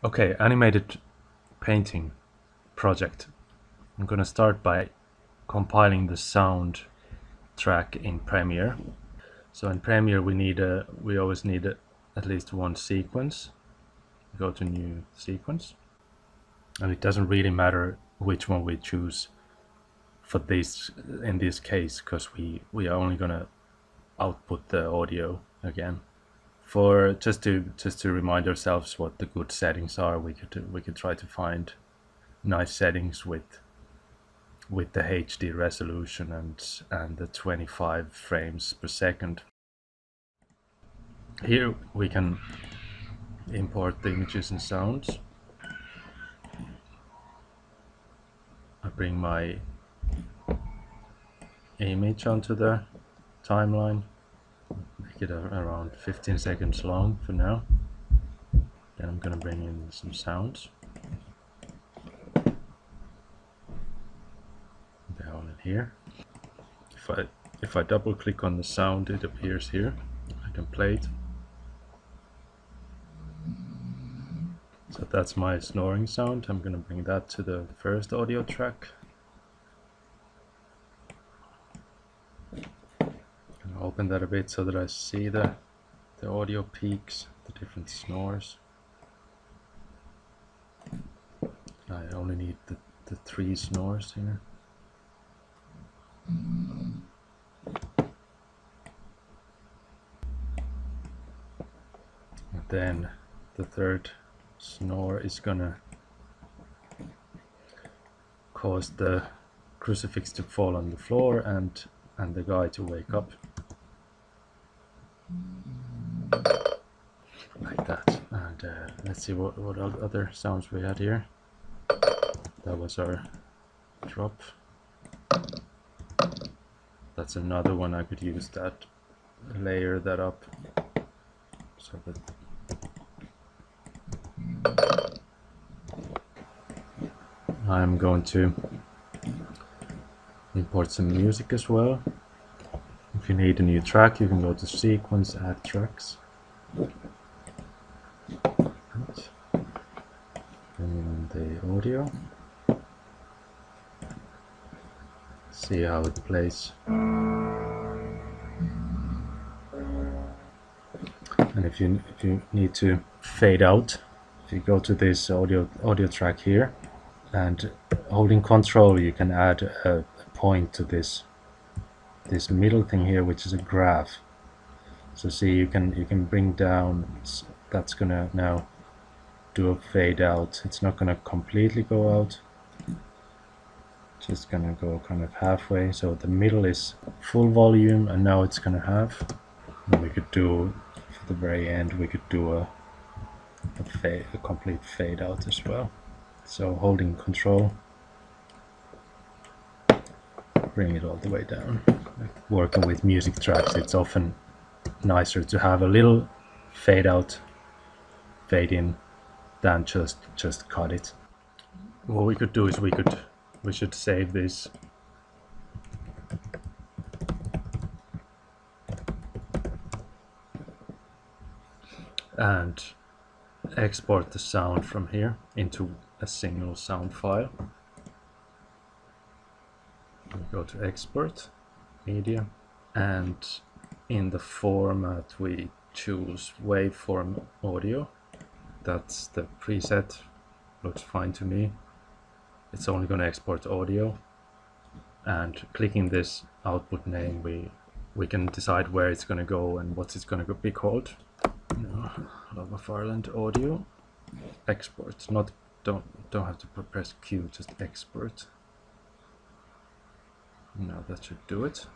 Okay, animated painting project. I'm gonna start by compiling the sound track in Premiere. So in Premiere we always need at least one sequence. Go to new sequence, and it doesn't really matter which one we choose for this in this case, because we are only gonna output the audio again. For just to remind ourselves what the good settings are, we could try to find nice settings with the HD resolution and the 25 frames per second. Here we can import the images and sounds. I bring my image onto the timeline, make it around 15 seconds long for now. Then I'm gonna bring in some sounds. They're all in here. If I double click on the sound, it appears here. I can play it. So that's my snoring sound. I'm gonna bring that to the first audio track. Gonna open that a bit so that I see the audio peaks, the different snores. I only need the 3 snores here. And then the third snore is gonna cause the crucifix to fall on the floor and the guy to wake up. Like that. And let's see what other sounds we had here. That was our drop. That's another one. I could use that, layer that up so that I'm going to import some music as well. If you need a new track, you can go to sequence, add tracks. Bring in the audio. See how it plays. And if you need to fade out, if you go to this audio track here and holding Control, you can add a point to this middle thing here, which is a graph. So see, you can bring down. That's gonna now do a fade out. It's not gonna completely go out. Just gonna go kind of halfway. So the middle is full volume, and now it's gonna half. And we could do, for the very end, we could do a complete fade out as well. So holding Control, bring it all the way down. Working with music tracks, it's often nicer to have a little fade out, fade in, than just cut it. What we could do is we should save this. And export the sound from here into a single sound file. We go to Export, Media, and in the format we choose Waveform Audio. That's the preset. Looks fine to me. It's only going to export audio, and clicking this output name we can decide where it's going to go and what it's going to be called. Lava Farland Audio export. Don't have to press Q, just export. Now that should do it.